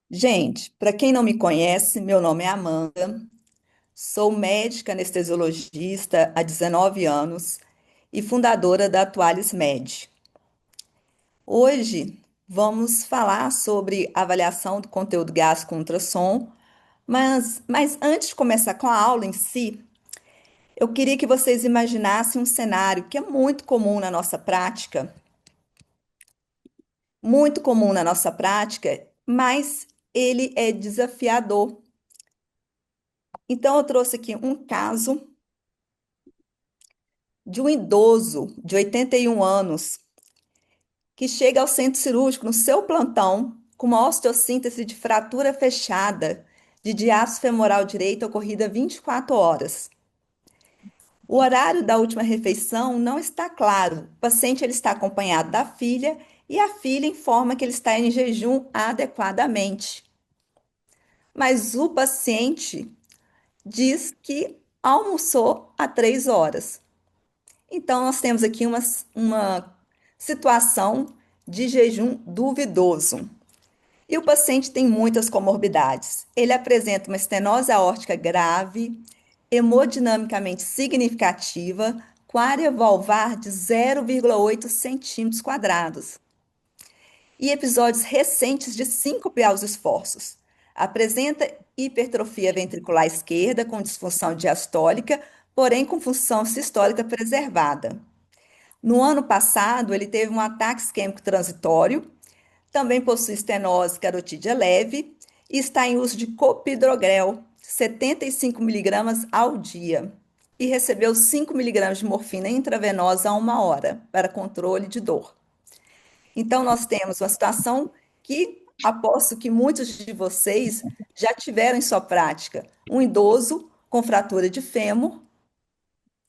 Gente, para quem não me conhece, meu nome é Amanda, sou médica anestesiologista há 19 anos e fundadora da Atualis Med. Hoje vamos falar sobre avaliação do conteúdo gástrico com ultrassom, mas antes de começar com a aula em si, eu queria que vocês imaginassem um cenário que é muito comum na nossa prática, mas ele é desafiador. Então, eu trouxe aqui um caso de um idoso de 81 anos que chega ao centro cirúrgico no seu plantão com uma osteossíntese de fratura fechada de diástase femoral direita ocorrida 24 horas. O horário da última refeição não está claro. O paciente ele está acompanhado da filha e a filha informa que ele está em jejum adequadamente. Mas o paciente diz que almoçou há 3 horas. Então, nós temos aqui uma situação de jejum duvidoso. E o paciente tem muitas comorbidades. Ele apresenta uma estenose aórtica grave, hemodinamicamente significativa, com área valvar de 0,8 centímetros quadrados e episódios recentes de síncope aos esforços. Apresenta hipertrofia ventricular esquerda com disfunção diastólica, porém com função sistólica preservada. No ano passado, ele teve um ataque isquêmico transitório, também possui estenose carotídea leve e está em uso de copidogrel, 75 miligramas ao dia, e recebeu 5 miligramas de morfina intravenosa a 1 hora para controle de dor. Então, nós temos uma situação que aposto que muitos de vocês já tiveram em sua prática. Um idoso com fratura de fêmur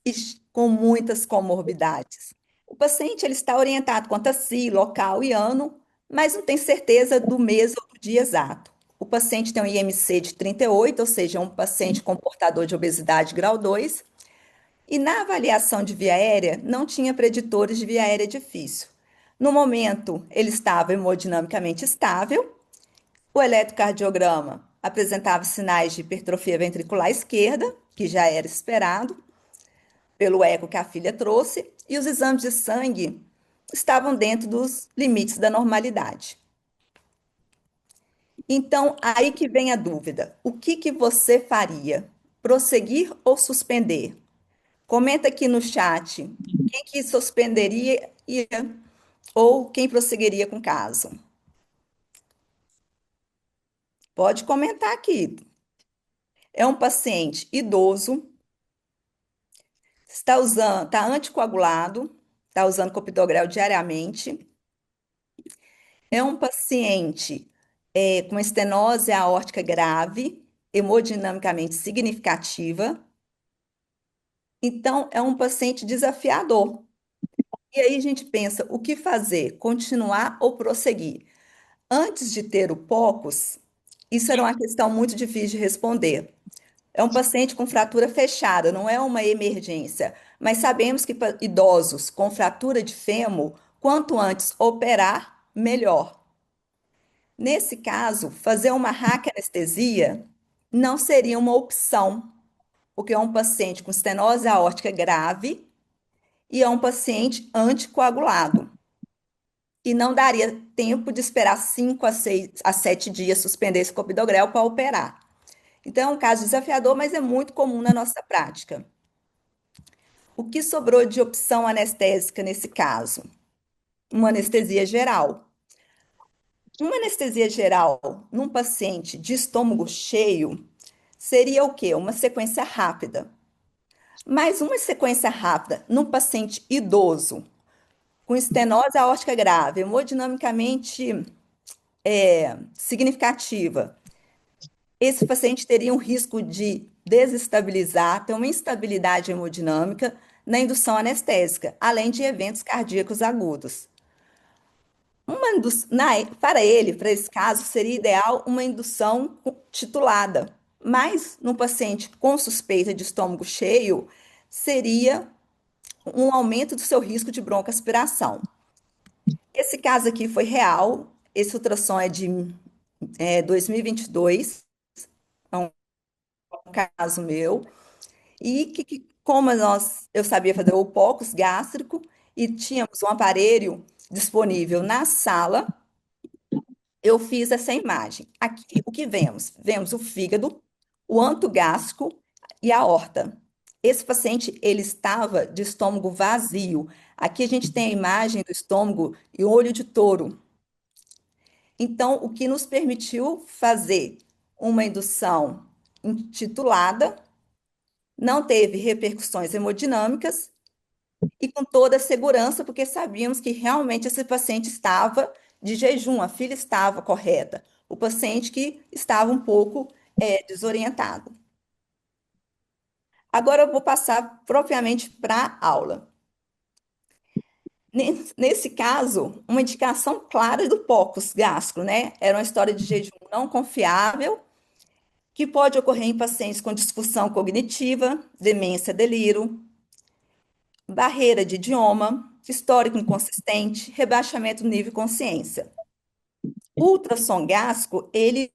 e com muitas comorbidades. O paciente ele está orientado quanto a si, local e ano, mas não tem certeza do mês ou do dia exato. O paciente tem um IMC de 38, ou seja, um paciente com portador de obesidade grau 2, e na avaliação de via aérea não tinha preditores de via aérea difícil. No momento, ele estava hemodinamicamente estável, o eletrocardiograma apresentava sinais de hipertrofia ventricular esquerda, que já era esperado, pelo eco que a filha trouxe, e os exames de sangue estavam dentro dos limites da normalidade. Então, aí que vem a dúvida: o que que você faria? Prosseguir ou suspender? Comenta aqui no chat quem que suspenderia ou quem prosseguiria com o caso. Pode comentar aqui. É um paciente idoso, está anticoagulado, está usando clopidogrel diariamente. É um paciente com estenose aórtica grave, hemodinamicamente significativa. Então, é um paciente desafiador. E aí a gente pensa, o que fazer? Continuar ou prosseguir? Antes de ter o POCUS, isso era uma questão muito difícil de responder. É um paciente com fratura fechada, não é uma emergência. Mas sabemos que para idosos com fratura de fêmur, quanto antes operar, melhor. Nesse caso, fazer uma raquianestesia não seria uma opção, porque é um paciente com estenose aórtica grave e é um paciente anticoagulado. E não daria tempo de esperar 5 a 7 dias suspender esse clopidogrel para operar. Então, é um caso desafiador, mas é muito comum na nossa prática. O que sobrou de opção anestésica nesse caso? Uma anestesia geral. Uma anestesia geral num paciente de estômago cheio seria o quê? Uma sequência rápida. Mas uma sequência rápida num paciente idoso, com estenose aórtica grave, hemodinamicamente significativa, esse paciente teria um risco de desestabilizar, ter uma instabilidade hemodinâmica na indução anestésica, além de eventos cardíacos agudos. Para ele, para esse caso, seria ideal uma indução titulada, mas no paciente com suspeita de estômago cheio, seria um aumento do seu risco de broncoaspiração. Esse caso aqui foi real, esse ultrassom é de 2022, é um caso meu, e como eu sabia fazer o POCUS gástrico e tínhamos um aparelho disponível na sala, eu fiz essa imagem. Aqui, o que vemos? Vemos o fígado, o anto gástrico e a aorta. Esse paciente, ele estava de estômago vazio. Aqui a gente tem a imagem do estômago e o olho de touro. Então, o que nos permitiu fazer uma indução intitulada, não teve repercussões hemodinâmicas e com toda a segurança, porque sabíamos que realmente esse paciente estava de jejum, a fila estava correta. O paciente que estava um pouco desorientado. Agora eu vou passar propriamente para a aula. Nesse caso, uma indicação clara do POCUS gástrico, né? Era uma história de jejum não confiável, que pode ocorrer em pacientes com disfunção cognitiva, demência, delírio, barreira de idioma, histórico inconsistente, rebaixamento do nível de consciência. O ultrassom gástrico, ele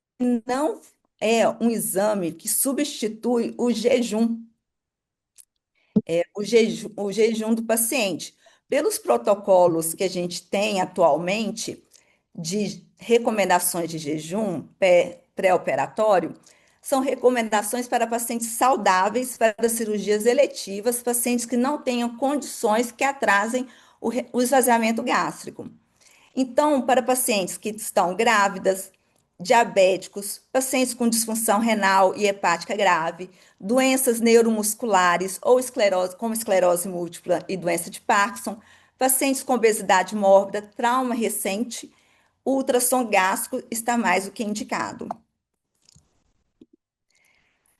não é um exame que substitui o jejum do paciente. Pelos protocolos que a gente tem atualmente de recomendações de jejum pré-operatório, são recomendações para pacientes saudáveis, para cirurgias eletivas, pacientes que não tenham condições que atrasem o esvaziamento gástrico. Então, para pacientes que estão grávidas, diabéticos, pacientes com disfunção renal e hepática grave, doenças neuromusculares ou esclerose, como esclerose múltipla e doença de Parkinson, pacientes com obesidade mórbida, trauma recente, o ultrassom gástrico está mais do que indicado.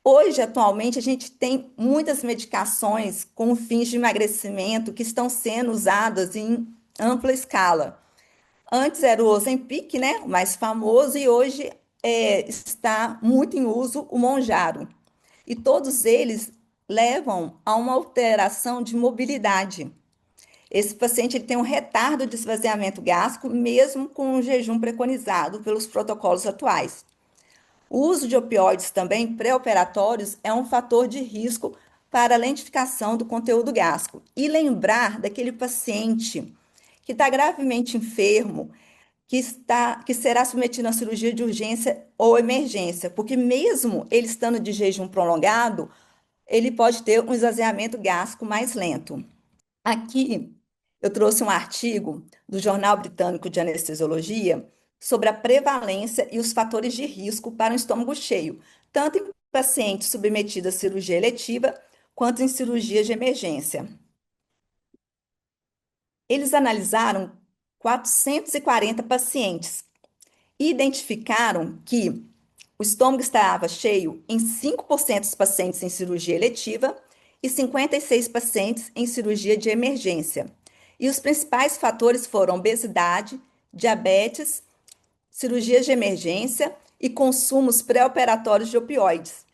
Hoje, atualmente, a gente tem muitas medicações com fins de emagrecimento que estão sendo usadas em ampla escala. Antes era o Ozempic, né, o mais famoso, e hoje está muito em uso o Monjaro. E todos eles levam a uma alteração de mobilidade. Esse paciente ele tem um retardo de esvaziamento gástrico, mesmo com o jejum preconizado pelos protocolos atuais. O uso de opioides também pré-operatórios é um fator de risco para a lentificação do conteúdo gástrico. E lembrar daquele paciente que está gravemente enfermo, que será submetido a cirurgia de urgência ou emergência, porque mesmo ele estando de jejum prolongado, ele pode ter um esvaziamento gástrico mais lento. Aqui eu trouxe um artigo do Jornal Britânico de Anestesiologia sobre a prevalência e os fatores de risco para um estômago cheio, tanto em pacientes submetidos à cirurgia eletiva quanto em cirurgias de emergência. Eles analisaram 440 pacientes e identificaram que o estômago estava cheio em 5% dos pacientes em cirurgia eletiva e 56 pacientes em cirurgia de emergência. E os principais fatores foram obesidade, diabetes, cirurgias de emergência e consumos pré-operatórios de opioides.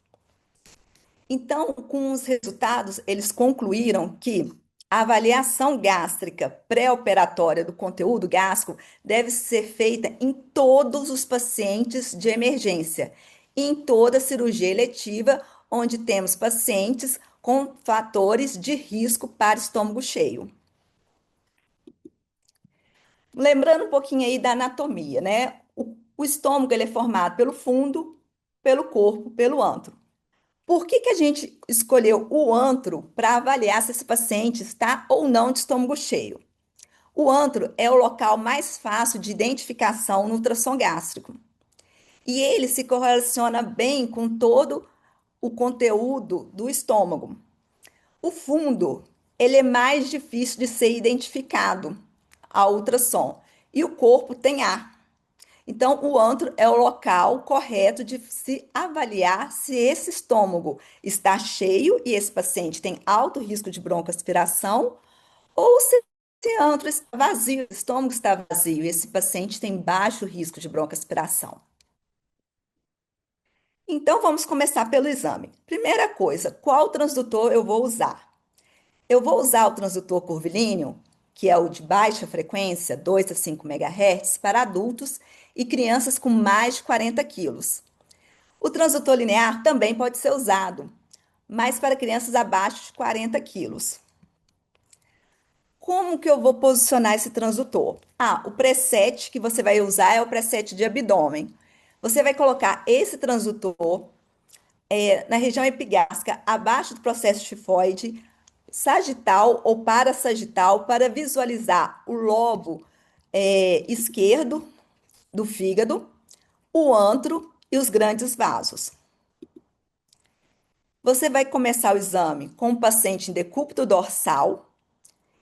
Então, com os resultados, eles concluíram que a avaliação gástrica pré-operatória do conteúdo gástrico deve ser feita em todos os pacientes de emergência, e em toda cirurgia eletiva, onde temos pacientes com fatores de risco para estômago cheio. Lembrando um pouquinho aí da anatomia, né? O estômago ele é formado pelo fundo, pelo corpo, pelo antro. Por que a gente escolheu o antro para avaliar se esse paciente está ou não de estômago cheio? O antro é o local mais fácil de identificação no ultrassom gástrico. E ele se correlaciona bem com todo o conteúdo do estômago. O fundo, ele é mais difícil de ser identificado ao ultrassom. E o corpo tem ar. Então, o antro é o local correto de se avaliar se esse estômago está cheio e esse paciente tem alto risco de broncoaspiração, ou se esse antro está vazio, o estômago está vazio e esse paciente tem baixo risco de broncoaspiração. Então, vamos começar pelo exame. Primeira coisa, qual transdutor eu vou usar? Eu vou usar o transdutor curvilíneo, que é o de baixa frequência, 2 a 5 MHz, para adultos e crianças com mais de 40 quilos. O transdutor linear também pode ser usado, mas para crianças abaixo de 40 quilos. Como que eu vou posicionar esse transdutor? O preset que você vai usar é o preset de abdômen. Você vai colocar esse transdutor na região epigástrica, abaixo do processo tifoide, sagital ou parasagital, para visualizar o lobo esquerdo do fígado, o antro e os grandes vasos. Você vai começar o exame com o paciente em decúbito dorsal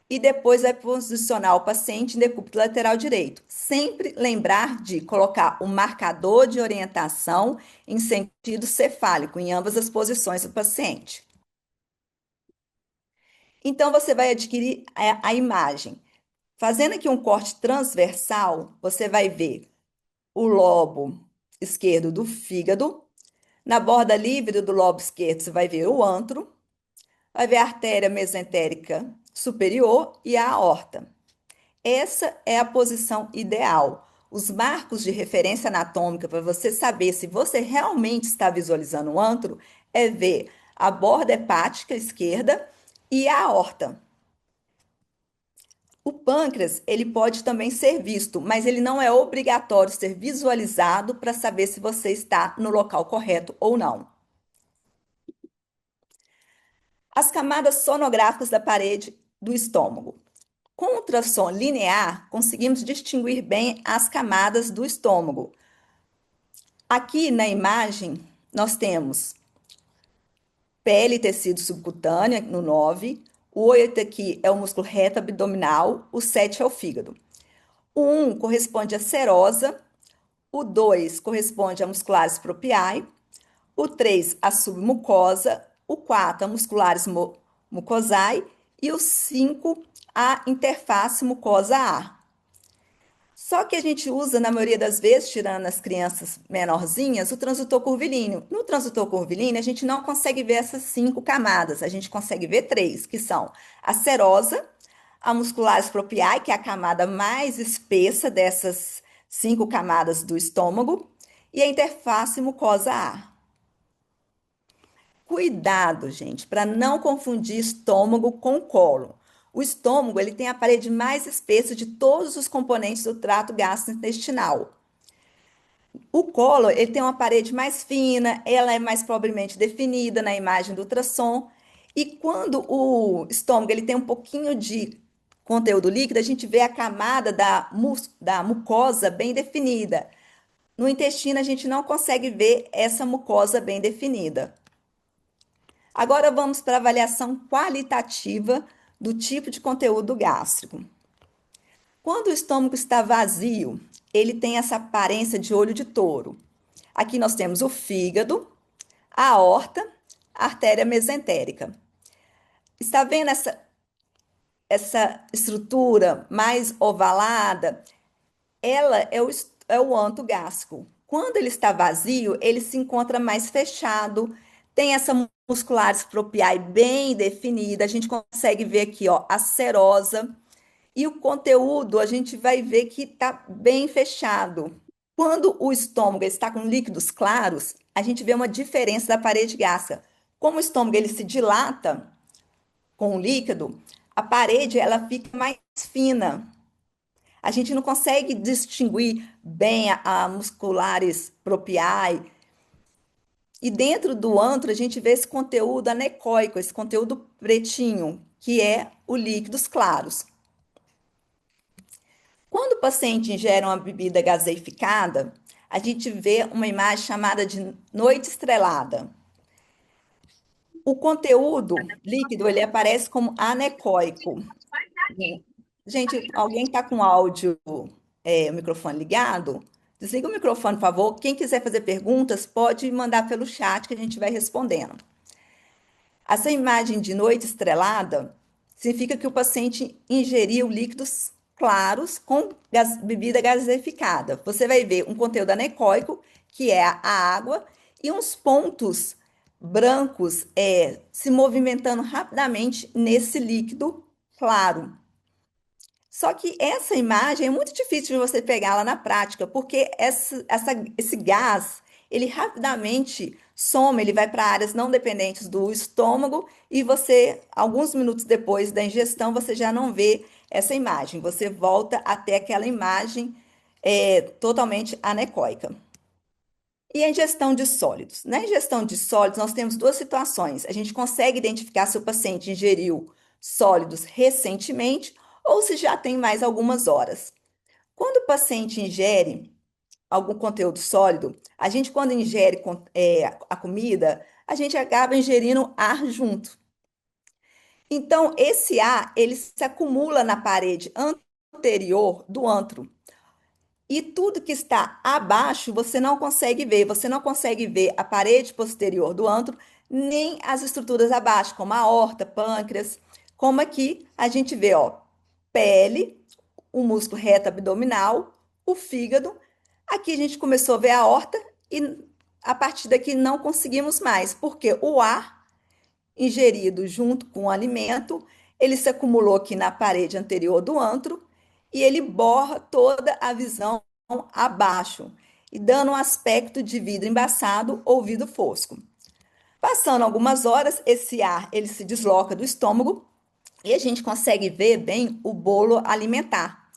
e depois vai posicionar o paciente em decúbito lateral direito. Sempre lembrar de colocar o marcador de orientação em sentido cefálico em ambas as posições do paciente. Então, você vai adquirir a imagem. Fazendo aqui um corte transversal, você vai ver o lobo esquerdo do fígado. Na borda livre do lobo esquerdo, você vai ver o antro, vai ver a artéria mesentérica superior e a aorta. Essa é a posição ideal. Os marcos de referência anatômica para você saber se você realmente está visualizando o antro é ver a borda hepática esquerda e a aorta. O pâncreas, ele pode também ser visto, mas ele não é obrigatório ser visualizado para saber se você está no local correto ou não. As camadas sonográficas da parede do estômago. Com o ultrassom linear, conseguimos distinguir bem as camadas do estômago. Aqui na imagem, nós temos pele e tecido subcutâneo no 9, o 8 aqui é o músculo reto abdominal, o 7 é o fígado. O 1 corresponde à serosa, o 2 corresponde a musculares propiae, o 3 a submucosa, o 4 a musculares mucosae e o 5 a interface mucosa-ar. Só que a gente usa, na maioria das vezes, tirando as crianças menorzinhas, o transdutor curvilíneo. No transdutor curvilíneo, a gente não consegue ver essas 5 camadas, a gente consegue ver 3, que são a serosa, a musculares propiae, que é a camada mais espessa dessas 5 camadas do estômago, e a interface mucosa-ar. Cuidado, gente, para não confundir estômago com cólon. O estômago, ele tem a parede mais espessa de todos os componentes do trato gastrointestinal. O cólon, ele tem uma parede mais fina, ela é mais pobremente definida na imagem do ultrassom. E quando o estômago, ele tem um pouquinho de conteúdo líquido, a gente vê a camada da mucosa bem definida. No intestino, a gente não consegue ver essa mucosa bem definida. Agora vamos para a avaliação qualitativa do tipo de conteúdo gástrico. Quando o estômago está vazio, ele tem essa aparência de olho de touro. Aqui nós temos o fígado, a aorta, a artéria mesentérica. Está vendo essa estrutura mais ovalada? Ela é o anto gástrico. Quando ele está vazio, ele se encontra mais fechado, tem essa musculares propiae bem definida, a gente consegue ver aqui, ó, a serosa, e o conteúdo a gente vai ver que está bem fechado. Quando o estômago está com líquidos claros, a gente vê uma diferença da parede gástrica. Como o estômago ele se dilata com o líquido, a parede ela fica mais fina. A gente não consegue distinguir bem a musculares propiae. E dentro do antro, a gente vê esse conteúdo anecoico, esse conteúdo pretinho, que é o líquidos claros. Quando o paciente ingere uma bebida gaseificada, a gente vê uma imagem chamada de noite estrelada. O conteúdo líquido, ele aparece como anecoico. Gente, alguém está com áudio, o microfone ligado? Desliga o microfone, por favor. Quem quiser fazer perguntas, pode mandar pelo chat que a gente vai respondendo. Essa imagem de noite estrelada significa que o paciente ingeriu líquidos claros com bebida gaseificada. Você vai ver um conteúdo anecoico, que é a água, e uns pontos brancos se movimentando rapidamente nesse líquido claro. Só que essa imagem é muito difícil de você pegar lá na prática, porque esse gás, ele rapidamente some, ele vai para áreas não dependentes do estômago e você, alguns minutos depois da ingestão, você já não vê essa imagem. Você volta até aquela imagem totalmente anecoica. E a ingestão de sólidos? Na ingestão de sólidos, nós temos duas situações. A gente consegue identificar se o paciente ingeriu sólidos recentemente ou se já tem mais algumas horas. Quando o paciente ingere algum conteúdo sólido, a gente, quando ingere a comida, a gente acaba ingerindo ar junto. Então, esse ar, ele se acumula na parede anterior do antro. E tudo que está abaixo você não consegue ver. Você não consegue ver a parede posterior do antro, nem as estruturas abaixo, como a aorta, pâncreas. Como aqui a gente vê, ó, pele, o músculo reto abdominal, o fígado. Aqui a gente começou a ver a aorta e a partir daqui não conseguimos mais, porque o ar ingerido junto com o alimento, ele se acumulou aqui na parede anterior do antro e ele borra toda a visão abaixo, e dando um aspecto de vidro embaçado ou vidro fosco. Passando algumas horas, esse ar ele se desloca do estômago e a gente consegue ver bem o bolo alimentar.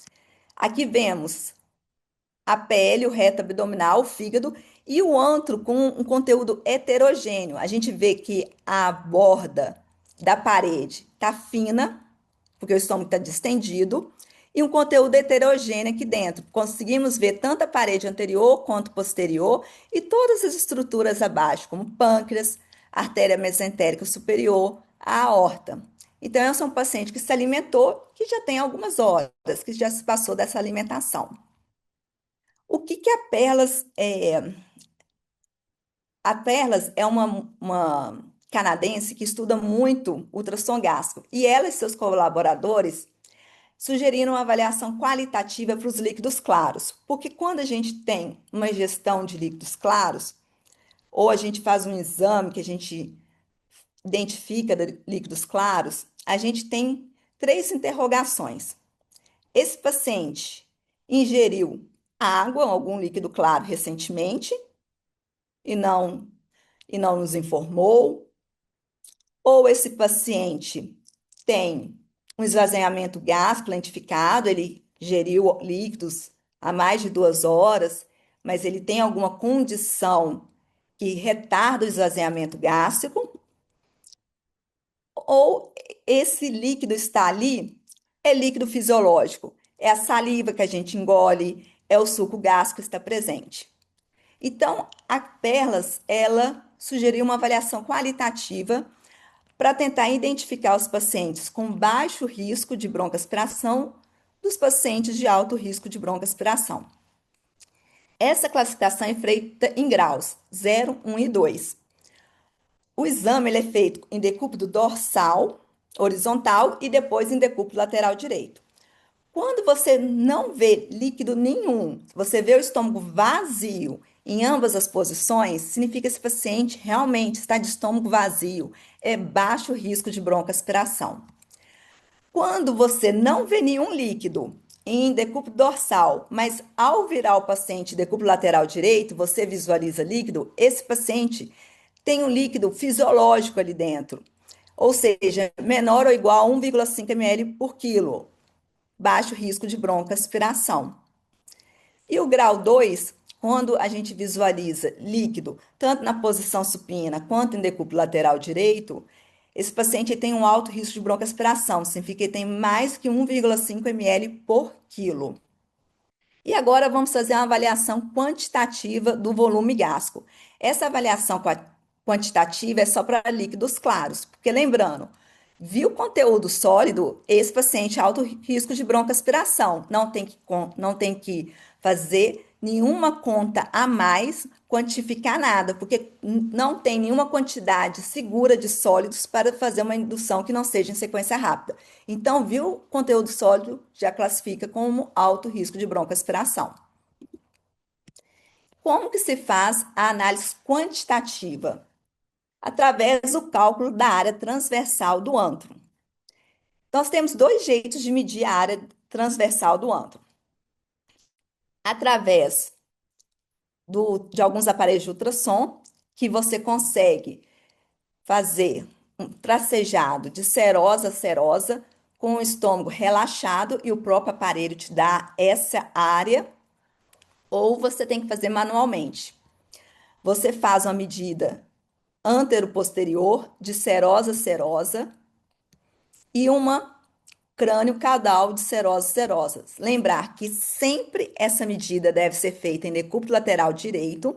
Aqui vemos a pele, o reto abdominal, o fígado e o antro com um conteúdo heterogêneo. A gente vê que a borda da parede está fina, porque o estômago está distendido, e um conteúdo heterogêneo aqui dentro. Conseguimos ver tanto a parede anterior quanto posterior e todas as estruturas abaixo, como pâncreas, artéria mesentérica superior, a aorta. Então, esse é um paciente que se alimentou, que já tem algumas horas, que já se passou dessa alimentação. O que que a Perlas é? A Perlas é uma canadense que estuda muito ultrassom gástrico e ela e seus colaboradores sugeriram uma avaliação qualitativa para os líquidos claros, porque quando a gente tem uma ingestão de líquidos claros, ou a gente faz um exame que a gente identifica líquidos claros, a gente tem três interrogações. Esse paciente ingeriu água, algum líquido claro recentemente, e não nos informou, ou esse paciente tem um esvaziamento gástrico lentificado, ele geriu líquidos há mais de 2 horas, mas ele tem alguma condição que retarda o esvaziamento gástrico, ou esse líquido está ali, é líquido fisiológico, é a saliva que a gente engole, é o suco gástrico que está presente. Então, a Perlas, ela sugeriu uma avaliação qualitativa para tentar identificar os pacientes com baixo risco de broncoaspiração dos pacientes de alto risco de broncoaspiração. Essa classificação é feita em graus 0, 1 e 2. O exame ele é feito em decúbito dorsal, horizontal e depois em decúbito lateral direito. Quando você não vê líquido nenhum, você vê o estômago vazio em ambas as posições, significa que esse paciente realmente está de estômago vazio, é baixo risco de broncoaspiração. Quando você não vê nenhum líquido em decúbito dorsal, mas ao virar o paciente decúbito lateral direito, você visualiza líquido, esse paciente tem um líquido fisiológico ali dentro, ou seja, menor ou igual a 1,5 ml por quilo, baixo risco de broncoaspiração. E o grau 2, quando a gente visualiza líquido, tanto na posição supina quanto em decúbito lateral direito, esse paciente tem um alto risco de broncoaspiração, significa que ele tem mais que 1,5 ml por quilo. E agora vamos fazer uma avaliação quantitativa do volume gástrico. Essa avaliação quantitativa é só para líquidos claros, porque lembrando, viu conteúdo sólido, esse paciente é alto risco de broncoaspiração, não tem que fazer nenhuma conta a mais, quantificar nada, porque não tem nenhuma quantidade segura de sólidos para fazer uma indução que não seja em sequência rápida. Então, viu conteúdo sólido, já classifica como alto risco de broncoaspiração. Como que se faz a análise quantitativa? Através do cálculo da área transversal do antro. Nós temos dois jeitos de medir a área transversal do antro. Através de alguns aparelhos de ultrassom, que você consegue fazer um tracejado de serosa a serosa, com o estômago relaxado e o próprio aparelho te dá essa área, ou você tem que fazer manualmente. Você faz uma medida antero-posterior de serosa a serosa e uma crânio-caudal de serosa a serosa. Lembrar que sempre essa medida deve ser feita em decúbito lateral direito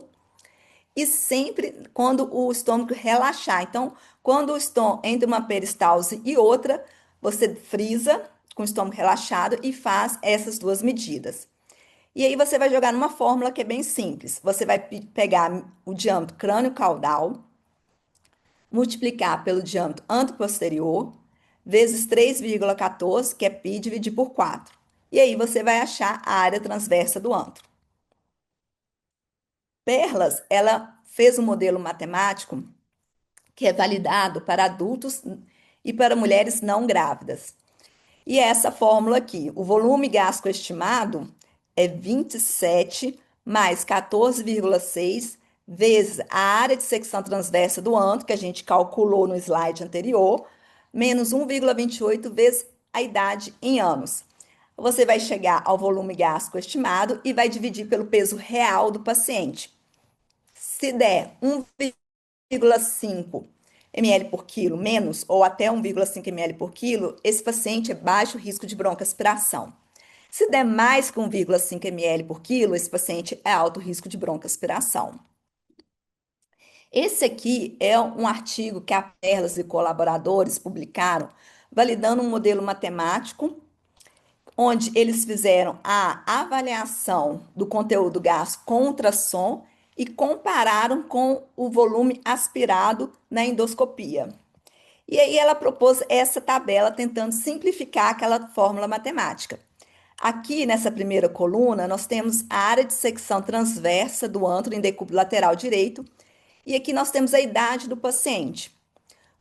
e sempre quando o estômago relaxar. Então, quando o estômago entre uma peristalse e outra, você frisa com o estômago relaxado e faz essas duas medidas. E aí você vai jogar numa fórmula que é bem simples. Você vai pegar o diâmetro crânio-caudal, multiplicar pelo diâmetro anteposterior, vezes 3,14, que é π, dividir por 4. E aí você vai achar a área transversa do antro. Perlas, ela fez um modelo matemático que é validado para adultos e para mulheres não grávidas. E é essa fórmula aqui, o volume gástrico estimado é 27 mais 14,6 vezes a área de secção transversa do antro, que a gente calculou no slide anterior, menos 1,28 vezes a idade em anos. Você vai chegar ao volume gástrico estimado e vai dividir pelo peso real do paciente. Se der 1,5 ml por quilo menos ou até 1,5 ml por quilo, esse paciente é baixo risco de broncoaspiração. Se der mais que 1,5 ml por quilo, esse paciente é alto risco de broncoaspiração. Esse aqui é um artigo que a Perlas e colaboradores publicaram, validando um modelo matemático, onde eles fizeram a avaliação do conteúdo gás com ultrassom e compararam com o volume aspirado na endoscopia. E aí ela propôs essa tabela tentando simplificar aquela fórmula matemática. Aqui nessa primeira coluna, nós temos a área de secção transversa do antro em decúbito lateral direito, e aqui nós temos a idade do paciente.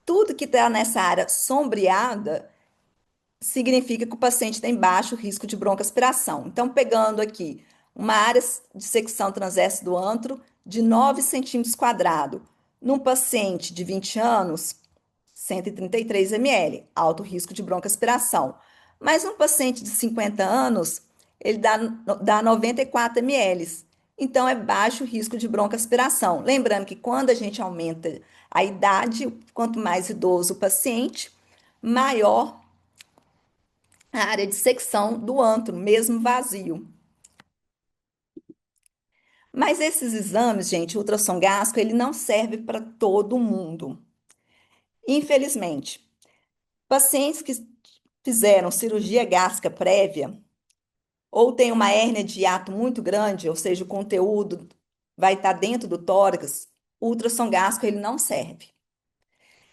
Tudo que está nessa área sombreada significa que o paciente tem baixo risco de broncoaspiração. Então, pegando aqui uma área de secção transversa do antro de 9 centímetros quadrados, num paciente de 20 anos, 133 ml, alto risco de broncoaspiração. Mas um paciente de 50 anos, ele dá 94 ml. Então, é baixo risco de broncoaspiração. Lembrando que quando a gente aumenta a idade, quanto mais idoso o paciente, maior a área de secção do antro, mesmo vazio. Mas esses exames, gente, o ultrassom gástrico, ele não serve para todo mundo. Infelizmente, pacientes que fizeram cirurgia gástrica prévia ou têm uma hérnia de hiato muito grande, ou seja, o conteúdo vai estar dentro do tórax, o ultrassom gástrico ele não serve.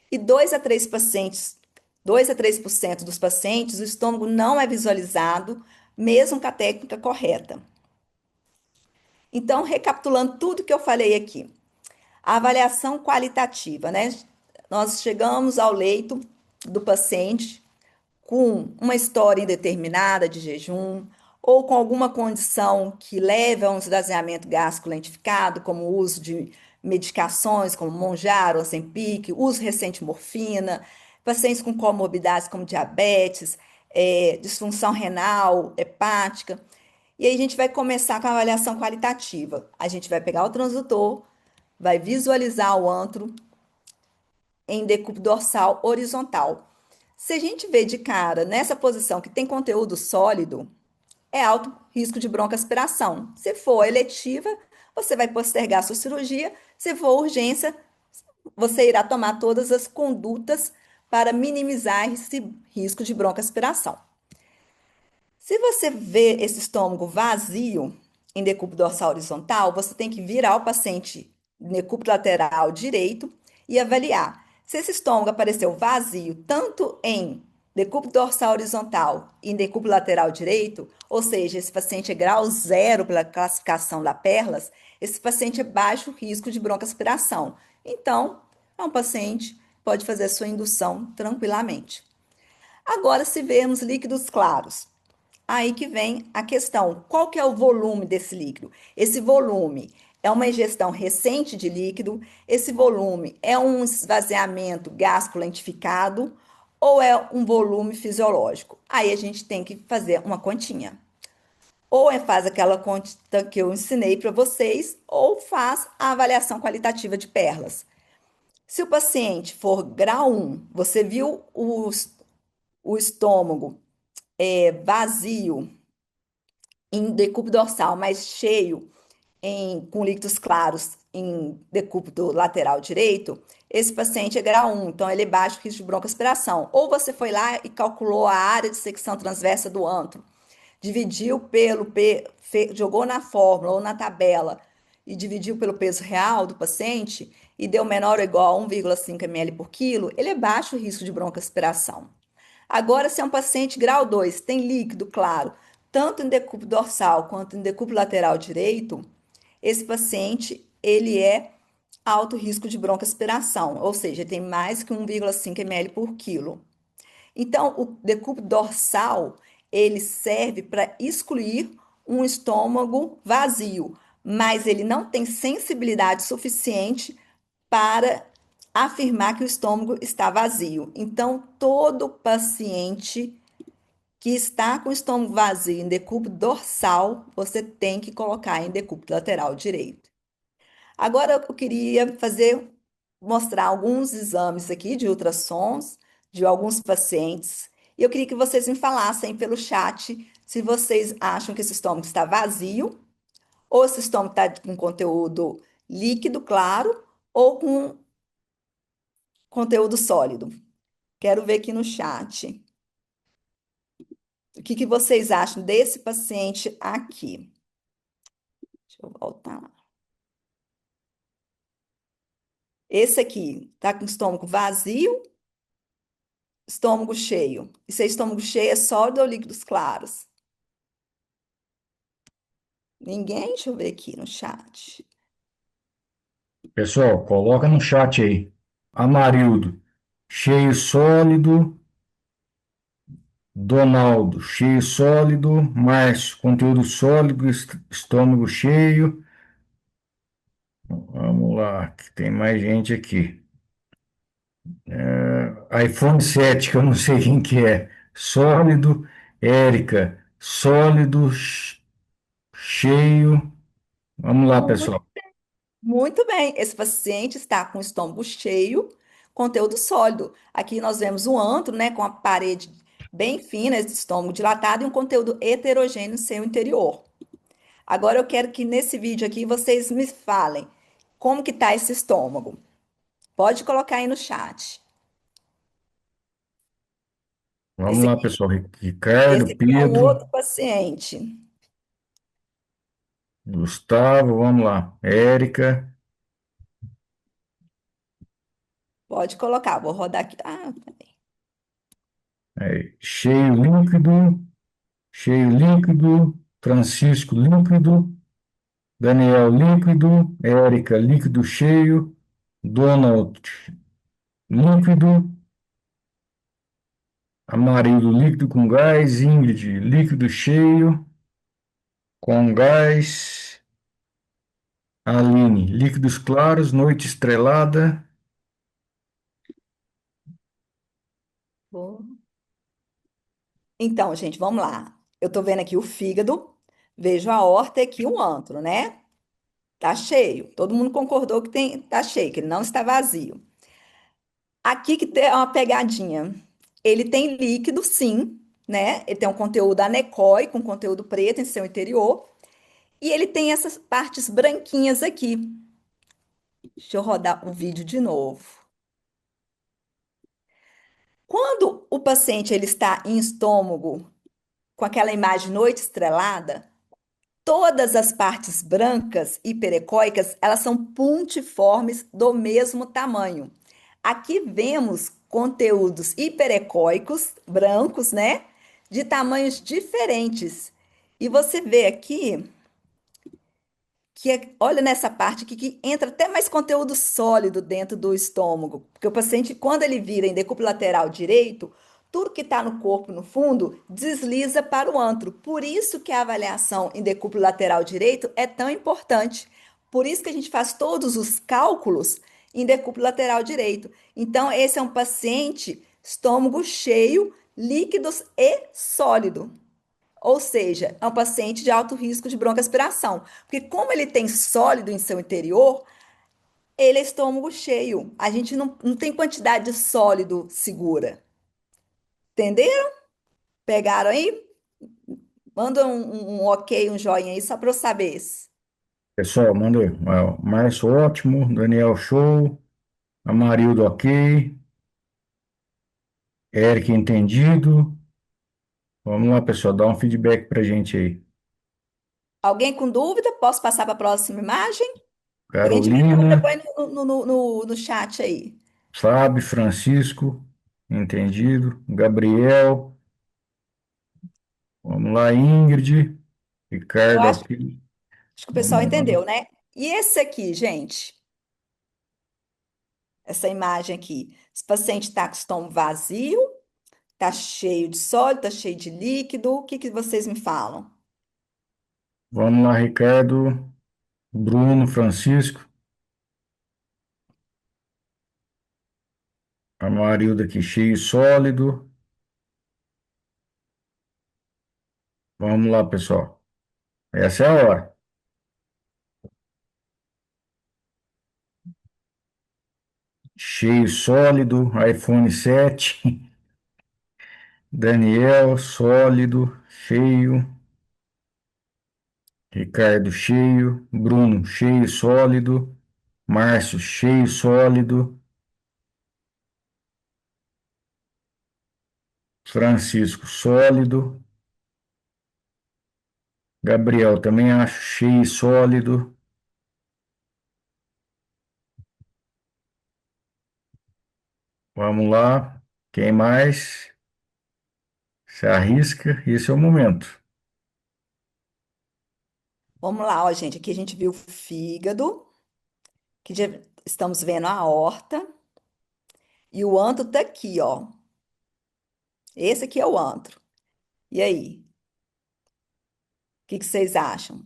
E 2 a 3% dos pacientes, o estômago não é visualizado, mesmo com a técnica correta. Então, recapitulando tudo que eu falei aqui, a avaliação qualitativa, né? Nós chegamos ao leito do paciente com uma história indeterminada de jejum ou com alguma condição que leve a um esvaziamento gástrico lentificado, como o uso de medicações como Monjaro, Ozempic, uso recente de morfina, pacientes com comorbidades como diabetes, disfunção renal, hepática. E aí a gente vai começar com a avaliação qualitativa. A gente vai pegar o transdutor, vai visualizar o antro em decúbito dorsal horizontal. Se a gente vê de cara nessa posição que tem conteúdo sólido, é alto risco de broncoaspiração. Se for eletiva, você vai postergar a sua cirurgia. Se for urgência, você irá tomar todas as condutas para minimizar esse risco de broncoaspiração. Se você vê esse estômago vazio em decúbito dorsal horizontal, você tem que virar o paciente em decúbito lateral direito e avaliar. Se esse estômago apareceu vazio tanto em decúbito dorsal horizontal e em decúbito lateral direito, ou seja, esse paciente é grau 0 pela classificação da Perlas, esse paciente é baixo risco de broncoaspiração. Então, é um paciente que pode fazer a sua indução tranquilamente. Agora, se vermos líquidos claros, aí que vem a questão: qual que é o volume desse líquido? Esse volume é uma ingestão recente de líquido? Esse volume é um esvaziamento gásico lentificado ou é um volume fisiológico? Aí a gente tem que fazer uma continha. Ou faz aquela conta que eu ensinei para vocês, ou faz a avaliação qualitativa de perlas. Se o paciente for grau 1, você viu o estômago vazio em decúbito dorsal, mas cheio com líquidos claros em decúbito lateral direito, esse paciente é grau 1, então ele é baixo risco de broncoaspiração. Ou você foi lá e calculou a área de secção transversa do antro, dividiu pelo jogou na fórmula ou na tabela e dividiu pelo peso real do paciente e deu menor ou igual a 1,5 ml por quilo, ele é baixo risco de broncoaspiração. Agora, se é um paciente grau 2, tem líquido, claro, tanto em decúbito dorsal quanto em decúbito lateral direito, esse paciente, ele é alto risco de broncoaspiração, ou seja, tem mais que 1,5 ml por quilo. Então, o decúbito dorsal, ele serve para excluir um estômago vazio, mas ele não tem sensibilidade suficiente para afirmar que o estômago está vazio. Então, todo paciente que está com o estômago vazio em decúbito dorsal, você tem que colocar em decúbito lateral direito. Agora eu queria mostrar alguns exames aqui de ultrassons de alguns pacientes. E eu queria que vocês me falassem pelo chat se vocês acham que esse estômago está vazio ou se o estômago está com conteúdo líquido, claro, ou com conteúdo sólido. Quero ver aqui no chat. O que vocês acham desse paciente aqui? Deixa eu voltar lá. Esse aqui está com estômago vazio, estômago cheio. E se é estômago cheio, é sólido ou líquidos claros? Ninguém? Deixa eu ver aqui no chat. Pessoal, coloca no chat aí. Amarildo, cheio sólido. Donaldo, cheio sólido. Márcio, conteúdo sólido. Estômago cheio. Vamos lá, que tem mais gente aqui. iPhone 7, que eu não sei quem que é. Sólido. Érica, sólido, cheio. Vamos lá, Muito, pessoal. muito bem. Esse paciente está com o estômago cheio, conteúdo sólido. Aqui nós vemos um antro, né, com a parede bem fina, esse estômago dilatado e um conteúdo heterogêneo em seu interior. Agora eu quero que nesse vídeo aqui vocês me falem como que está esse estômago. Pode colocar aí no chat. Vamos Esse lá, aqui, pessoal. Ricardo, esse aqui é um Pedro, outro paciente. Gustavo, vamos lá. Érica, Pode colocar, vou rodar aqui. Ah, cheio líquido. Cheio líquido, Francisco líquido, Daniel líquido, Érica líquido cheio, Donald líquido, Amarildo líquido com gás, Ingrid líquido cheio, com gás, Aline líquidos claros, noite estrelada. bom. Então, gente, vamos lá. Eu tô vendo aqui o fígado, vejo a aorta e aqui o antro, né? Tá cheio. Todo mundo concordou que tá cheio, que ele não está vazio. Aqui que tem uma pegadinha. Ele tem líquido, sim, né? Ele tem um conteúdo anecoico, com conteúdo preto em seu interior. E ele tem essas partes branquinhas aqui. Deixa eu rodar o vídeo de novo. Quando o paciente ele está em estômago com aquela imagem noite estrelada, todas as partes brancas hiperecóicas, elas são puntiformes do mesmo tamanho. Aqui vemos conteúdos hiperecóicos, brancos, né? De tamanhos diferentes. E você vê aqui olha nessa parte aqui, que entra até mais conteúdo sólido dentro do estômago. Porque o paciente, quando ele vira em decúbito lateral direito, Tudo que está no corpo, no fundo, desliza para o antro. Por isso que a avaliação em decúbito lateral direito é tão importante. Por isso que a gente faz todos os cálculos em decúbito lateral direito. Então, esse é um paciente estômago cheio, líquidos e sólido. Ou seja, é um paciente de alto risco de broncoaspiração. Porque como ele tem sólido em seu interior, ele é estômago cheio. A gente não tem quantidade de sólido segura. Entenderam? Pegaram aí? Manda um ok, um joinha aí, só para eu saber. Pessoal, manda aí. Ó, Márcio, ótimo. Daniel, show. Amarildo, ok. Eric, entendido. Vamos lá, pessoal, dá um feedback pra gente aí. Alguém com dúvida? Posso passar para a próxima imagem? Alguém tiver Carolina, dúvida, põe no chat aí. Fábio, Francisco, entendido. Gabriel, vamos lá, Ingrid, Eu Ricardo, acho, ok. acho que o pessoal Vamos lá. entendeu, né? E esse aqui, gente, essa imagem aqui. Esse paciente está com o estômago vazio, está cheio de sólido, está cheio de líquido. O que que vocês me falam? Vamos lá, Ricardo, Bruno, Francisco, Amarildo aqui cheio e sólido. Vamos lá, pessoal. Essa é a hora. Cheio e sólido, iPhone 7. Daniel, sólido, cheio. Ricardo, cheio. Bruno, cheio e sólido. Márcio, cheio e sólido. Francisco, sólido. Gabriel, também acho cheio e sólido. Vamos lá. Quem mais? Se arrisca, esse é o momento. Vamos lá, ó, gente. Aqui a gente viu o fígado, que já estamos vendo a aorta, e o antro tá aqui, ó. Esse aqui é o antro. E aí? O que que vocês acham?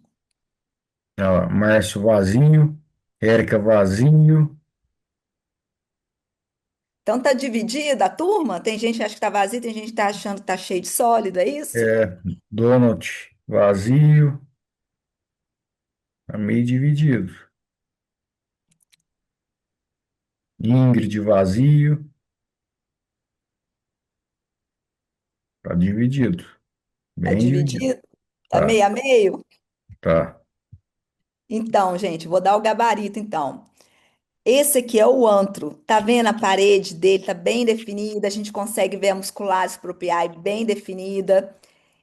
Ó, Márcio, vazio. Érica, vazio. Então tá dividida a turma? Tem gente que acha que tá vazio, tem gente que tá achando que tá cheio de sólido, é isso? É, Donald, vazio. Tá meio dividido. Ingrid, vazio. Tá dividido. Tá Bem dividido. dividido? Tá Tá, meio a meio? tá. Então, gente, vou dar o gabarito então. Esse aqui é o antro. Tá vendo a parede dele? Tá bem definida. A gente consegue ver a muscularis propriae bem definida.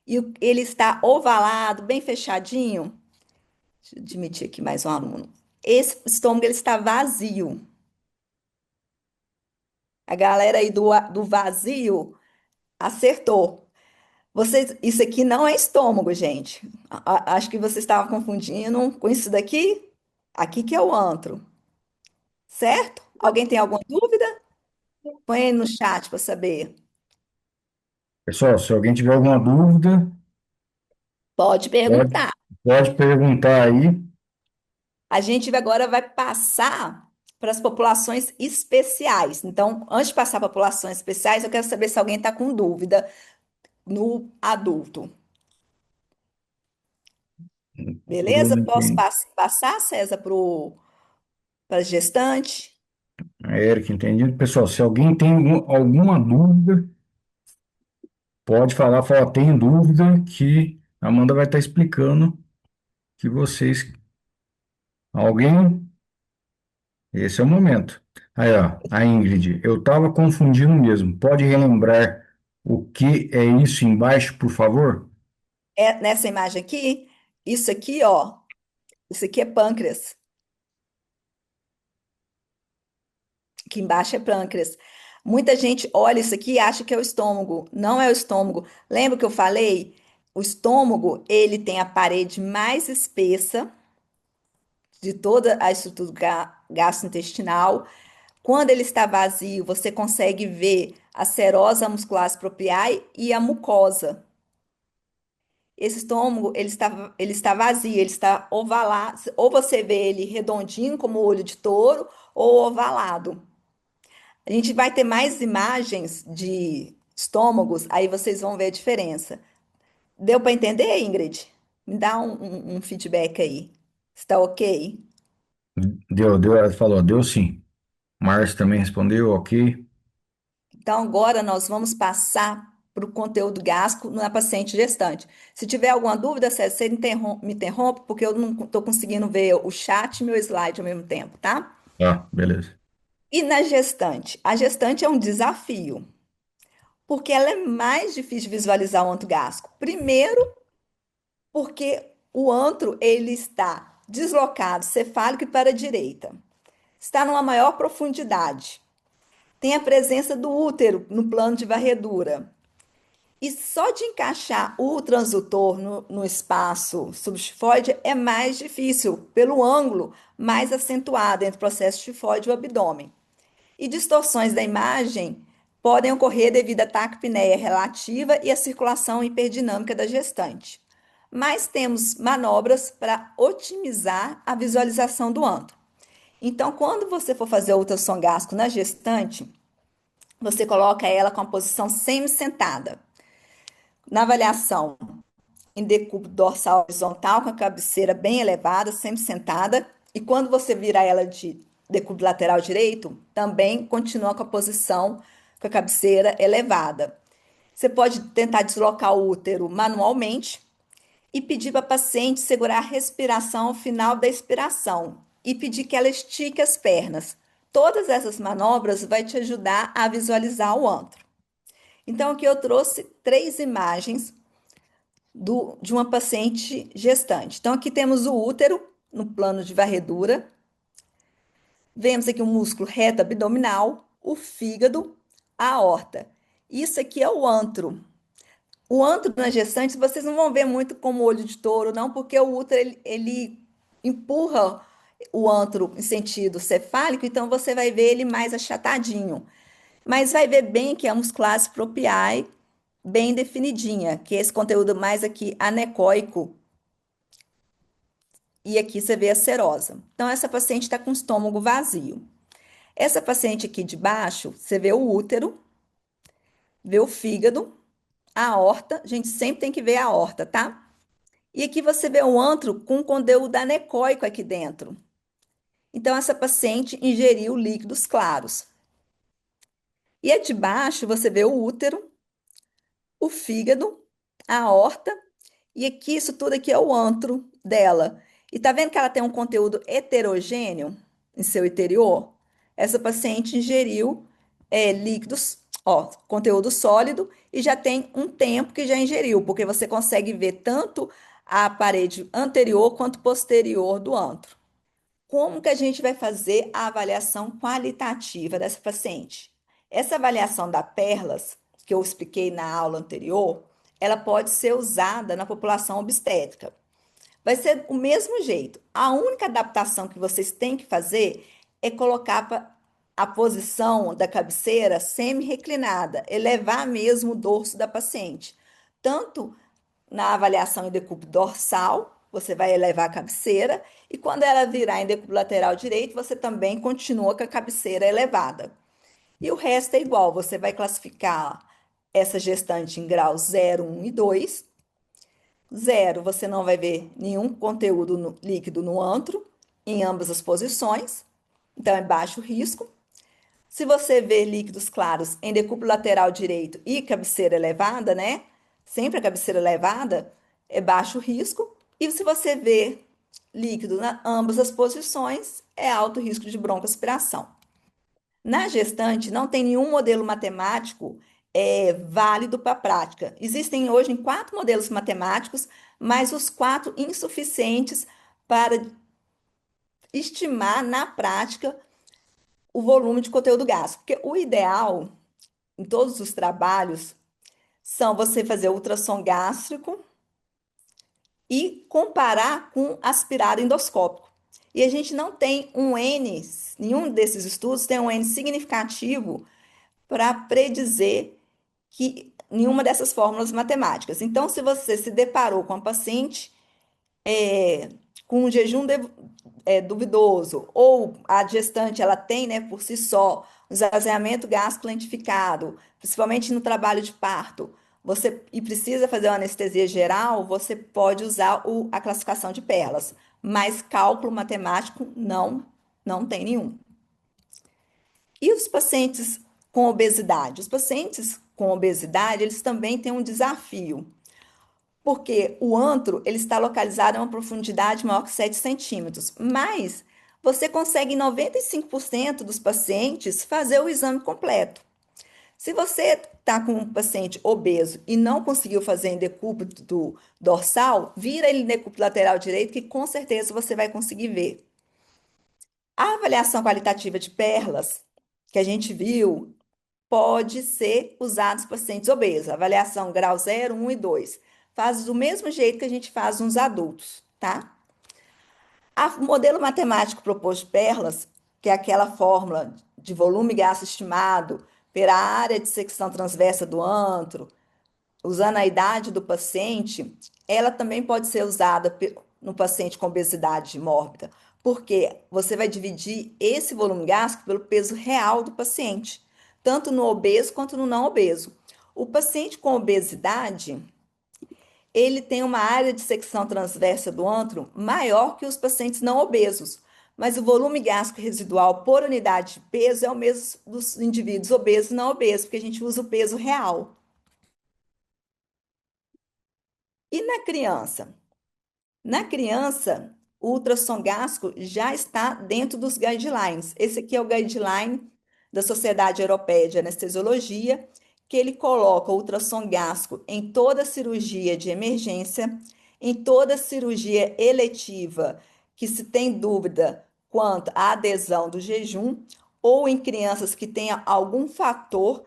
E ele está ovalado, bem fechadinho. Deixa eu admitir aqui mais um aluno. Esse estômago ele está vazio. A galera aí do vazio acertou. Vocês, isso aqui não é estômago, gente. Acho que vocês estavam confundindo com isso daqui. Aqui que é o antro, certo? Alguém tem alguma dúvida? Põe aí no chat para saber. Pessoal, se alguém tiver alguma dúvida, Pode pode, perguntar. pode perguntar aí. A gente agora vai passar para as populações especiais. Então, antes de passar para populações especiais, eu quero saber se alguém está com dúvida no adulto. Beleza? Bruno, Posso entendi. passar, César, para gestante? Eric, entendido. Pessoal, se alguém tem alguma dúvida, pode falar, fala, tem dúvida, que a Amanda vai estar explicando que vocês. Alguém? Esse é o momento. Aí, ó, a Ingrid, eu estava confundindo mesmo. Pode relembrar o que é isso embaixo, por favor? É, nessa imagem aqui, isso aqui, ó, isso aqui é pâncreas. Aqui embaixo é pâncreas. Muita gente olha isso aqui e acha que é o estômago. Não é o estômago. Lembra que eu falei? O estômago, ele tem a parede mais espessa de toda a estrutura gastrointestinal. Quando ele está vazio, você consegue ver a serosa muscular propriae e a mucosa. Esse estômago, ele está vazio, ele está ovalado. Ou você vê ele redondinho, como o olho de touro, ou ovalado. A gente vai ter mais imagens de estômagos, aí vocês vão ver a diferença. Deu para entender, Ingrid? Me dá um feedback aí. Está ok? Ela falou, deu sim. Márcio também respondeu, ok. Então, agora nós vamos passar para o conteúdo gástrico na paciente gestante. Se tiver alguma dúvida, César, você me interrompe, porque eu não estou conseguindo ver o chat e meu slide ao mesmo tempo, tá? Tá, beleza. E na gestante? A gestante é um desafio, porque ela é mais difícil de visualizar o antro gástrico. Primeiro, porque o antro ele está deslocado cefálico e para a direita. Está numa maior profundidade. Tem a presença do útero no plano de varredura. E só de encaixar o transdutor no espaço subxifoide é mais difícil, pelo ângulo mais acentuado entre o processo tifoide e o abdômen. E distorções da imagem podem ocorrer devido à taquipneia relativa e à circulação hiperdinâmica da gestante. Mas temos manobras para otimizar a visualização do antro. Então, quando você for fazer o ultrassom gástrico na gestante, você coloca ela com a posição semi-sentada. Na avaliação, em decúbito dorsal horizontal, com a cabeceira bem elevada, sempre sentada. E quando você virar ela de decúbito lateral direito, também continua com a posição com a cabeceira elevada. Você pode tentar deslocar o útero manualmente e pedir para a paciente segurar a respiração ao final da expiração e pedir que ela estique as pernas. Todas essas manobras vai te ajudar a visualizar o antro. Então, aqui eu trouxe 3 imagens de uma paciente gestante. Então, aqui temos o útero no plano de varredura, vemos aqui o músculo reto abdominal, o fígado, a aorta. Isso aqui é o antro. O antro na gestante, vocês não vão ver muito como olho de touro, não, porque o útero ele empurra o antro em sentido cefálico, então você vai ver ele mais achatadinho. Mas vai ver bem que a muscularis propriae bem definidinha, que é esse conteúdo mais aqui anecoico. E aqui você vê a serosa. Então, essa paciente está com o estômago vazio. Essa paciente aqui de baixo, você vê o útero, vê o fígado, a aorta. A gente sempre tem que ver a aorta, tá? E aqui você vê o antro com conteúdo anecoico aqui dentro. Então, essa paciente ingeriu líquidos claros. E a de baixo, você vê o útero, o fígado, a aorta. E aqui, isso tudo aqui é o antro dela. E tá vendo que ela tem um conteúdo heterogêneo em seu interior? Essa paciente ingeriu líquidos, ó, conteúdo sólido e já tem um tempo que já ingeriu, porque você consegue ver tanto a parede anterior quanto posterior do antro. Como que a gente vai fazer a avaliação qualitativa dessa paciente? Essa avaliação da Perlas, que eu expliquei na aula anterior, ela pode ser usada na população obstétrica. Vai ser o mesmo jeito. A única adaptação que vocês têm que fazer é colocar a posição da cabeceira semi-reclinada, elevar mesmo o dorso da paciente. Tanto na avaliação em decúbito dorsal, você vai elevar a cabeceira, e quando ela virar em decúbito lateral direito, você também continua com a cabeceira elevada. E o resto é igual, você vai classificar essa gestante em graus 0, 1 e 2. 0, você não vai ver nenhum conteúdo líquido no antro, em ambas as posições, então é baixo risco. Se você vê líquidos claros em decúbito lateral direito e cabeceira elevada, né? Sempre a cabeceira elevada é baixo risco. E se você vê líquido em ambas as posições, é alto risco de broncoaspiração. Na gestante, não tem nenhum modelo matemático válido para a prática. Existem hoje 4 modelos matemáticos, mas os 4 insuficientes para estimar na prática o volume de conteúdo gástrico. Porque o ideal, em todos os trabalhos, são você fazer ultrassom gástrico e comparar com aspirado endoscópico. E a gente não tem um N, nenhum desses estudos tem um N significativo para predizer que nenhuma dessas fórmulas matemáticas. Então, se você se deparou com a paciente com um jejum duvidoso, ou a gestante ela tem, né, por si só, um esvaziamento gástrico lentificado, principalmente no trabalho de parto, e precisa fazer uma anestesia geral, você pode usar a classificação de Perlas, mas cálculo matemático não tem nenhum. E os pacientes com obesidade? Os pacientes com obesidade, eles também têm um desafio, porque o antro ele está localizado a uma profundidade maior que 7 centímetros, mas você consegue em 95% dos pacientes fazer o exame completo. Se você está com um paciente obeso e não conseguiu fazer em decúbito dorsal, vira ele em decúbito lateral direito, que com certeza você vai conseguir ver. A avaliação qualitativa de perlas, que a gente viu, pode ser usada nos pacientes obesos. Avaliação grau 0, 1 e 2. Faz do mesmo jeito que a gente faz nos adultos, tá? O modelo matemático proposto de Perlas, que é aquela fórmula de volume gasto estimado pela área de secção transversa do antro, usando a idade do paciente, ela também pode ser usada no paciente com obesidade mórbida, porque você vai dividir esse volume gástrico pelo peso real do paciente, tanto no obeso quanto no não obeso. O paciente com obesidade, ele tem uma área de secção transversa do antro maior que os pacientes não obesos, mas o volume gástrico residual por unidade de peso é o mesmo dos indivíduos obesos e não obesos, porque a gente usa o peso real. E na criança? Na criança, o ultrassom gástrico já está dentro dos guidelines. Esse aqui é o guideline da Sociedade Europeia de Anestesiologia, que ele coloca o ultrassom gástrico em toda cirurgia de emergência, em toda cirurgia eletiva que se tem dúvida quanto à adesão do jejum, ou em crianças que tenham algum fator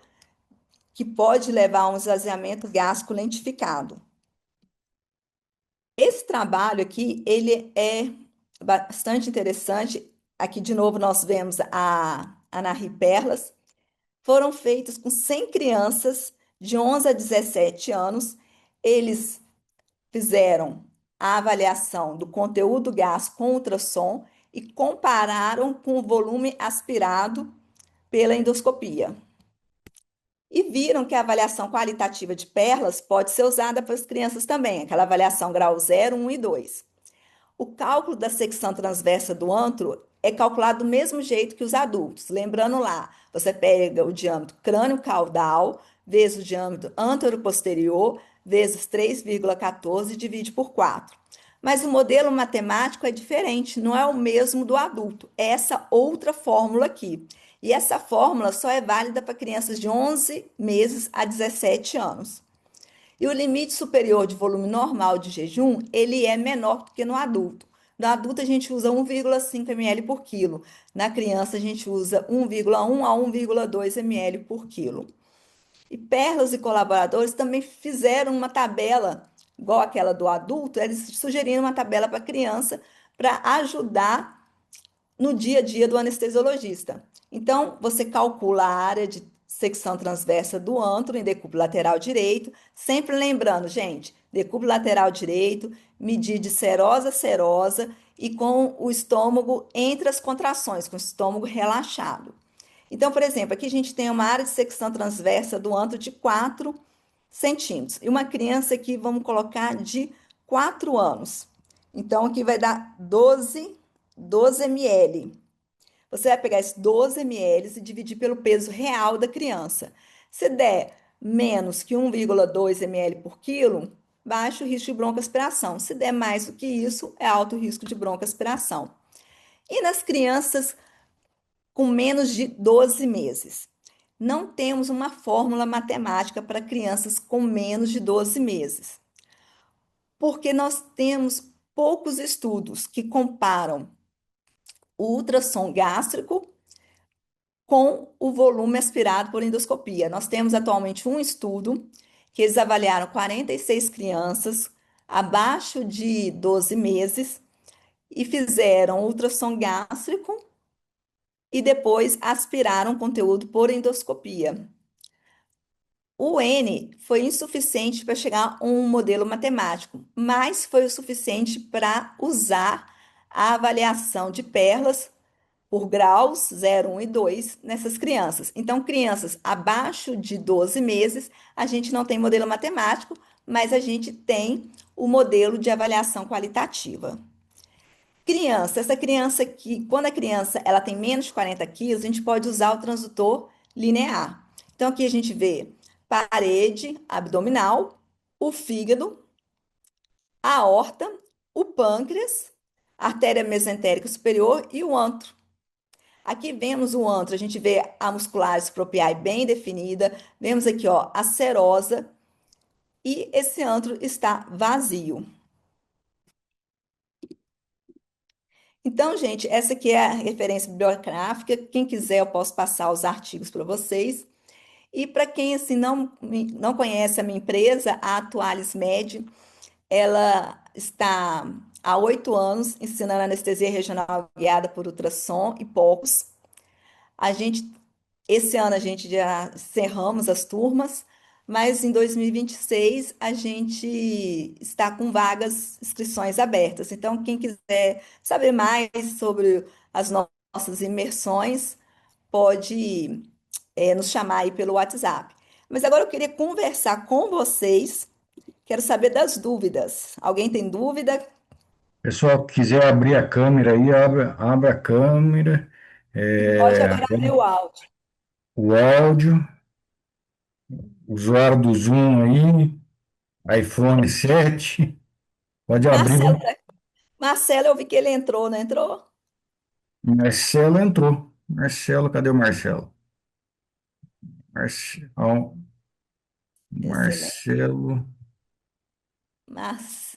que pode levar a um esvaziamento gástrico lentificado. Esse trabalho aqui, ele é bastante interessante. Aqui, de novo, nós vemos a Anahi Perlas. Foram feitos com 100 crianças de 11 a 17 anos. Eles fizeram a avaliação do conteúdo gás com ultrassom e compararam com o volume aspirado pela endoscopia. E viram que a avaliação qualitativa de perlas pode ser usada para as crianças também, aquela avaliação grau 0, 1 e 2. O cálculo da secção transversa do antro é calculado do mesmo jeito que os adultos. Lembrando lá, você pega o diâmetro crânio-caudal vezes o diâmetro antero-posterior vezes 3,14 e divide por 4. Mas o modelo matemático é diferente, não é o mesmo do adulto. É essa outra fórmula aqui. E essa fórmula só é válida para crianças de 11 meses a 17 anos. E o limite superior de volume normal de jejum, ele é menor do que no adulto. No adulto, a gente usa 1,5 ml por quilo. Na criança, a gente usa 1,1 a 1,2 ml por quilo. E Perlas e colaboradores também fizeram uma tabela, igual aquela do adulto, eles sugeriram uma tabela para a criança para ajudar no dia a dia do anestesiologista. Então, você calcula a área de secção transversa do antro em decúbito lateral direito, sempre lembrando, gente, decúbito lateral direito, medir de serosa a serosa e com o estômago entre as contrações, com o estômago relaxado. Então, por exemplo, aqui a gente tem uma área de secção transversa do antro de 4 centímetros. E uma criança aqui, vamos colocar, de 4 anos. Então, aqui vai dar 12 ml. Você vai pegar esses 12 ml e dividir pelo peso real da criança. Se der menos que 1,2 ml por quilo, baixo risco de broncoaspiração. Se der mais do que isso, é alto risco de broncoaspiração. E nas crianças com menos de 12 meses? Não temos uma fórmula matemática para crianças com menos de 12 meses, porque nós temos poucos estudos que comparam o ultrassom gástrico com o volume aspirado por endoscopia. Nós temos atualmente um estudo que eles avaliaram 46 crianças abaixo de 12 meses e fizeram ultrassom gástrico e depois aspiraram conteúdo por endoscopia. O N foi insuficiente para chegar a um modelo matemático, mas foi o suficiente para usar a avaliação de perlas por graus 0, 1 e 2 nessas crianças. Então, crianças abaixo de 12 meses, a gente não tem modelo matemático, mas a gente tem o modelo de avaliação qualitativa. Criança, essa criança que, quando a criança ela tem menos de 40 quilos, a gente pode usar o transdutor linear. Então, aqui a gente vê parede abdominal, o fígado, a aorta, o pâncreas, a artéria mesentérica superior e o antro. Aqui vemos o antro, a gente vê a muscularis propriae bem definida, vemos aqui, ó, a serosa e esse antro está vazio. Então, gente, essa aqui é a referência bibliográfica. Quem quiser, eu posso passar os artigos para vocês. E para quem assim não conhece a minha empresa, a Atualis Med, ela está há 8 anos ensinando anestesia regional guiada por ultrassom e poucos. A gente, esse ano a gente já encerramos as turmas, mas em 2026 a gente está com vagas, inscrições abertas. Então, quem quiser saber mais sobre as nossas imersões, pode, nos chamar aí pelo WhatsApp. Mas agora eu queria conversar com vocês, quero saber das dúvidas. Alguém tem dúvida? Pessoal, que quiser abrir a câmera aí, abre a câmera, E pode é, agora abrir o áudio. o áudio, usuário do Zoom aí, iPhone 7, pode abrir. Marcelo, Marcelo, eu vi que ele entrou, não entrou? Marcelo entrou. Marcelo, cadê o Marcelo? Marcelo, Excelente. Marcelo, Mas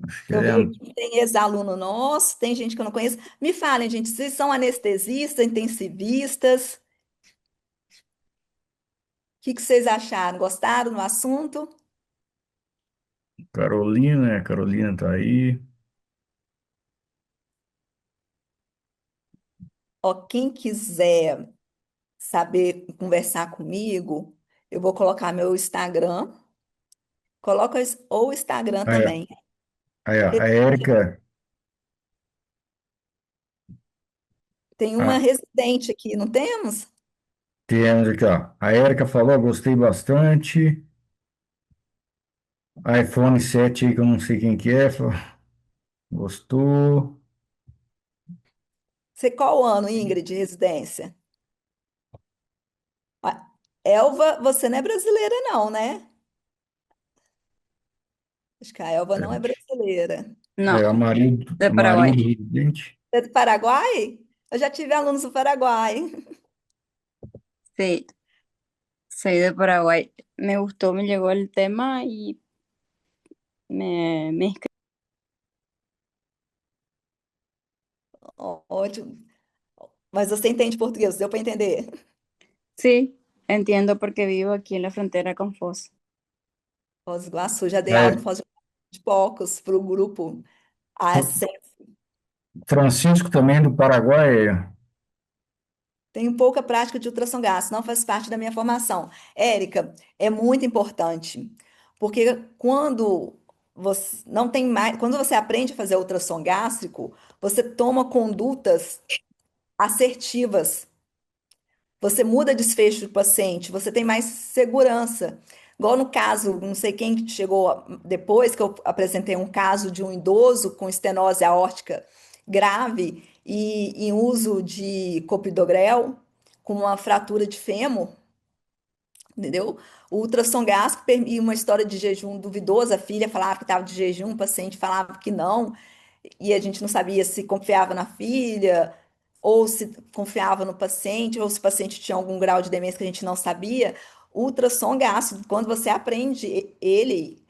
acho que eu ele vi é. aqui que tem ex-aluno nosso, tem gente que eu não conheço. Me falem, gente, vocês são anestesistas, intensivistas? O que que vocês acharam? Gostaram do assunto? Carolina, Carolina tá aí. Ó, quem quiser saber conversar comigo, eu vou colocar meu Instagram. Coloca o Instagram Aí, ó, também. aí, ó, a Érica, Tem uma a, residente aqui, não temos? temos aqui, ó. A Érica falou, gostei bastante. iPhone 7 aí, que eu não sei quem que é, gostou. Você qual ano, Ingrid, de residência? Ó, Elva, você não é brasileira, não, né? Acho que a Elva não é brasileira. Aí, No, ó, de a Maria Paraguay. do Residente. Você é do Paraguai? Eu já tive alunos do Paraguai. Sí, soy de Paraguay. Me gustó, me llegó el tema y me inscribí. Ótimo. Mas você entende português, deu para entender? Sí, entiendo porque vivo aquí en la frontera con Foz. Foz do Iguaçu, já dei aula no Aí, Foz do Iguaçu de poucos para o grupo. Ah, Fr- Francisco também do Paraguai. tenho pouca prática de ultrassom gástrico, não faz parte da minha formação. Érica, é muito importante, porque quando você não tem mais, quando você aprende a fazer ultrassom gástrico, você toma condutas assertivas. Você muda desfecho do paciente, você tem mais segurança. Igual no caso, não sei quem chegou depois que eu apresentei um caso de um idoso com estenose aórtica grave e em uso de clopidogrel, com uma fratura de fêmur, entendeu? O ultrassom gástrico e uma história de jejum duvidoso, a filha falava que estava de jejum, o paciente falava que não, e a gente não sabia se confiava na filha, ou se confiava no paciente, ou se o paciente tinha algum grau de demência que a gente não sabia. O ultrassom gástrico, quando você aprende ele,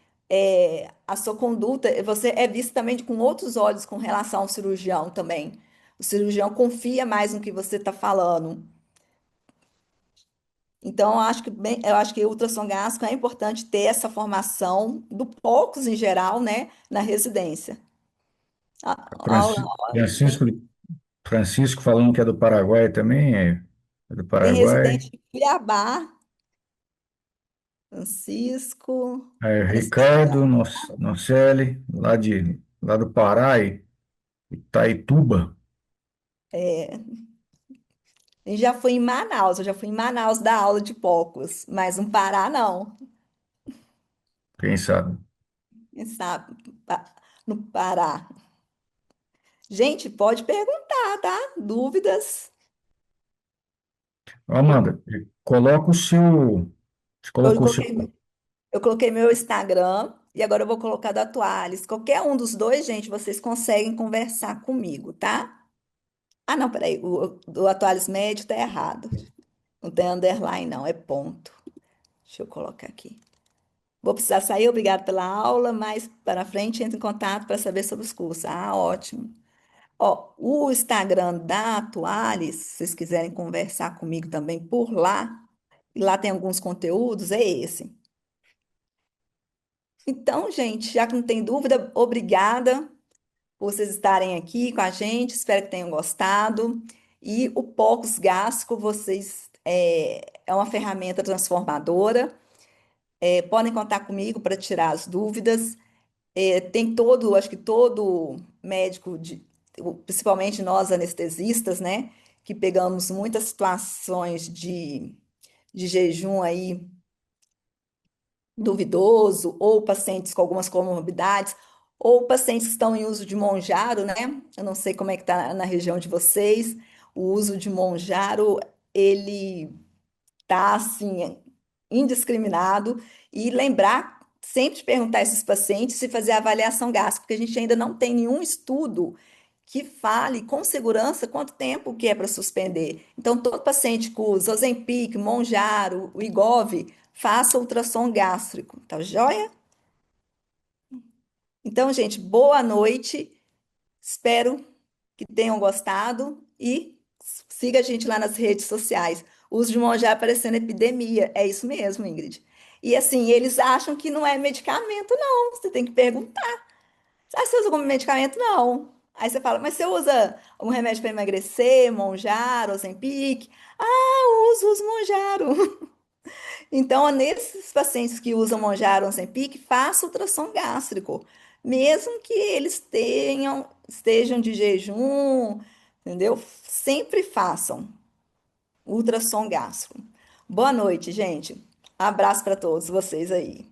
a sua conduta, você é visto também com outros olhos com relação ao cirurgião também. O cirurgião confia mais no que você está falando. Então, eu acho que o ultrassom gástrico é importante ter essa formação do poucos em geral, né, na residência. A- a- Francisco Francisco falando que é do Paraguai também, é do Tem Paraguai. residente em Cuiabá, Francisco, Ricardo Estela. Nocelli, lá do Pará, Itaituba. É, e já fui em Manaus, eu já fui em Manaus dar aula de poucos, mas no Pará não. Quem sabe? Quem sabe? No Pará. Gente, pode perguntar, tá? Dúvidas? Amanda, coloca o seu. Você Eu colocou o seu. coloquei, eu coloquei meu Instagram e agora eu vou colocar do Atuales. Qualquer um dos dois, gente, vocês conseguem conversar comigo, tá? Ah, não, peraí. O do Atuales Médio tá errado. Não tem underline, não, é ponto. Deixa eu colocar aqui. Vou precisar sair, obrigado pela aula, mas para frente entre em contato para saber sobre os cursos. Ah, ótimo. Ó, o Instagram da Atuales, se vocês quiserem conversar comigo também por lá, e lá tem alguns conteúdos, é esse. Então, gente, já que não tem dúvida, obrigada por vocês estarem aqui com a gente, espero que tenham gostado. E o Pocus Gástrico, vocês é uma ferramenta transformadora. Podem contar comigo para tirar as dúvidas. Tem todo, acho que todo médico, principalmente nós anestesistas, né, que pegamos muitas situações de jejum aí duvidoso, ou pacientes com algumas comorbidades, ou pacientes que estão em uso de Monjaro, né? Eu não sei como é que está na região de vocês. O uso de Monjaro, ele tá assim indiscriminado e lembrar sempre de perguntar a esses pacientes se fazer a avaliação gástrica, porque a gente ainda não tem nenhum estudo que fale com segurança quanto tempo que é para suspender. Então, todo paciente que usa Ozempic, Monjaro, o Wegovy, faça ultrassom gástrico, tá joia? Então, gente, boa noite. Espero que tenham gostado e siga a gente lá nas redes sociais. O uso de Monjá aparecendo epidemia. É isso mesmo, Ingrid. E assim, eles acham que não é medicamento, não. Você tem que perguntar. Ah, você usa como medicamento? Não. Aí você fala, mas você usa um remédio para emagrecer, Monjaro, Ozempic? Ah, uso Monjaro. Então, nesses pacientes que usam Monjaro ou Ozempic, faça ultrassom gástrico, mesmo que eles estejam de jejum, entendeu? Sempre façam ultrassom gástrico. Boa noite, gente. Abraço para todos vocês aí.